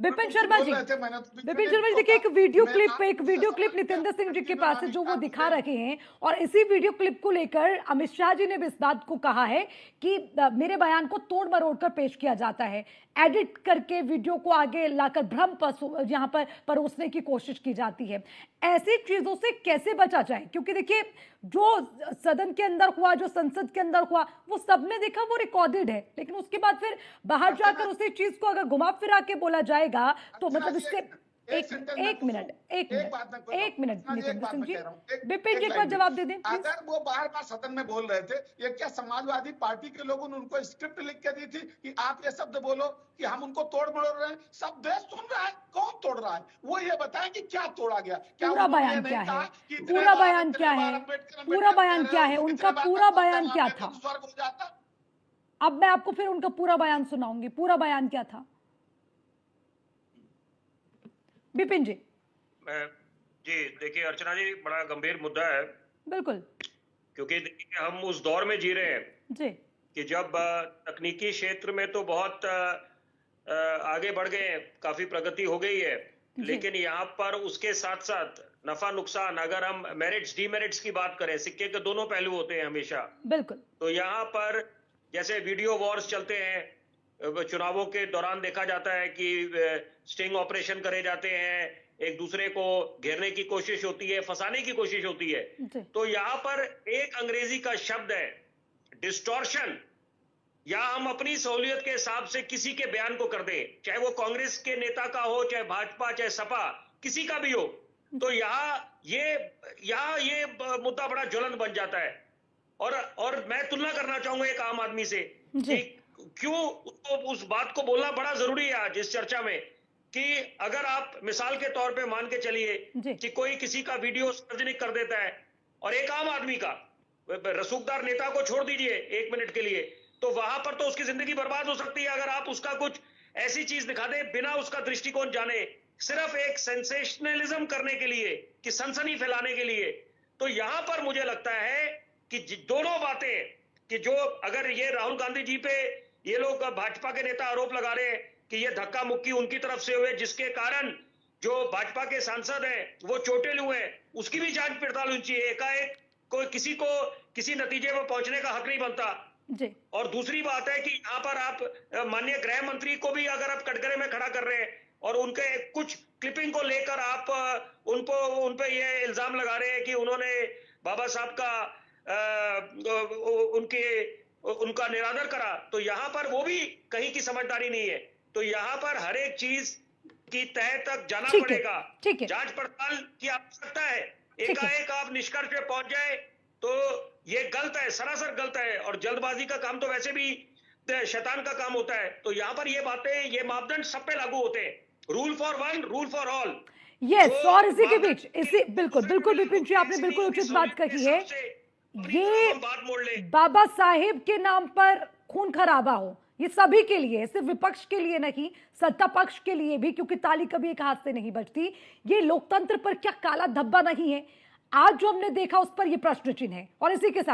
विपिन शर्मा जी, विपिन शर्मा जी देखिए, एक video clip Nitendra Singh ji के पास है जो वो दिखा रहे हैं, और इसी वीडियो क्लिप को लेकर अमित शाह जी ने भी इस बात को कहा है कि मेरे बयान को तोड़ मरोड़ कर पेश किया जाता है, एडिट करके वीडियो को आगे लाकर भ्रम यहाँ पर परोसने की कोशिश की जाती है। ऐसी चीजों से कैसे बचा जाए? क्योंकि देखिए, जो सदन के अंदर हुआ, जो संसद के अंदर हुआ, वो सबने देखा, वो रिकॉर्डेड है, लेकिन उसके बाद फिर बाहर जाकर उसी चीज को अगर घुमा फिरा के बोला जाएगा तो मतलब इससे एक मिनट नितेंद्र सिंह जी, विपिन जी एक बार जवाब दे दें। अगर वो बार बार सदन में बोल रहे थे, ये क्या समाजवादी पार्टी के लोगों ने उनको स्क्रिप्ट लिख के दी थी कि आप ये शब्द बोलो कि हम उनको तोड़ मरोड़ रहे हैं? सब देश सुन रहा है, कौन तोड़ रहा है? वो ये बताएं कि क्या तोड़ा गया, क्या पूरा बयान क्या है? पूरा बयान क्या है? पूरा बयान क्या है? उनका पूरा बयान क्या था? स्वर्ग हो जाता। अब मैं आपको फिर उनका पूरा बयान सुनाऊंगी। पूरा बयान क्या था विपिन जी? जी देखिए अर्चना जी, बड़ा गंभीर मुद्दा है। बिल्कुल, क्योंकि देखिए हम उस दौर में जी रहे हैं जी कि जब तकनीकी क्षेत्र में तो बहुत आगे बढ़ गए हैं, काफी प्रगति हो गई है, लेकिन यहाँ पर उसके साथ साथ नफा नुकसान, अगर हम मेरिट्स डीमेरिट्स की बात करें, सिक्के के दोनों पहलू होते हैं हमेशा। बिल्कुल। तो यहाँ पर जैसे वीडियो वॉर्स चलते हैं, चुनावों के दौरान देखा जाता है कि स्टिंग ऑपरेशन करे जाते हैं, एक दूसरे को घेरने की कोशिश होती है, फंसाने की कोशिश होती है। तो यहाँ पर एक अंग्रेजी का शब्द है डिस्टॉर्शन, या हम अपनी सहूलियत के हिसाब से किसी के बयान को कर दें, चाहे वो कांग्रेस के नेता का हो, चाहे भाजपा, चाहे सपा, किसी का भी हो। तो यहाँ ये मुद्दा बड़ा ज्वलंत बन जाता है। और मैं तुलना करना चाहूंगा एक आम आदमी से कि क्यों उसको उस बात को बोलना बड़ा जरूरी है आज इस चर्चा में, कि अगर आप मिसाल के तौर पे मान के चलिए कि कोई किसी का वीडियो सार्वजनिक कर देता है, और एक आम आदमी का, रसूखदार नेता को छोड़ दीजिए 1 मिनट के लिए, तो वहां पर तो उसकी जिंदगी बर्बाद हो सकती है अगर आप उसका कुछ ऐसी चीज दिखा दे बिना उसका दृष्टिकोण जाने, सिर्फ एक सेंसेशनलिज्म करने के लिए, कि सनसनी फैलाने के लिए। तो यहां पर मुझे लगता है कि दोनों बातें, कि जो अगर ये राहुल गांधी जी पे ये लोग भाजपा के नेता आरोप लगा रहे हैं कि ये धक्का मुक्की उनकी तरफ से हुए, जिसके कारण जो भाजपा के सांसद हैं वो चोटिल हुए, उसकी भी जांच पड़ताल होनी चाहिए। एकाएक कोई किसी को किसी नतीजे में पहुंचने का हक नहीं बनता जी। और दूसरी बात है कि यहाँ पर आप माननीय गृह मंत्री को भी अगर आप कटघरे में खड़ा कर रहे हैं और उनके कुछ क्लिपिंग को लेकर आप उन पे ये इल्जाम लगा रहे हैं कि उन्होंने बाबा साहब का उनका निरादर करा, तो यहाँ पर वो भी कहीं की समझदारी नहीं है। तो यहाँ पर हर एक चीज की तह तक जाना पड़ेगा, जांच पड़ताल की आवश्यकता है। एकाएक आप निष्कर्ष पे पहुंच जाए तो ये गलत है, सरासर गलत है, और जल्दबाजी का काम तो वैसे भी शैतान का काम होता है। तो यहाँ पर ये बातें, ये मापदंड सब पे लागू होते हैं, rule for one, rule for all. Yes, और इसी के बीच बिल्कुल विपिन जी, आपने बिल्कुल उचित बात कही है। ये बाबा साहेब के नाम पर खून खराबा हो, ये सभी के लिए, सिर्फ विपक्ष के लिए नहीं, सत्ता पक्ष के लिए भी, क्योंकि ताली कभी एक हाथ से नहीं बजती। ये लोकतंत्र पर क्या काला धब्बा नहीं है? आज जो हमने देखा उस पर ये प्रश्न चिन्ह है। और इसी के साथ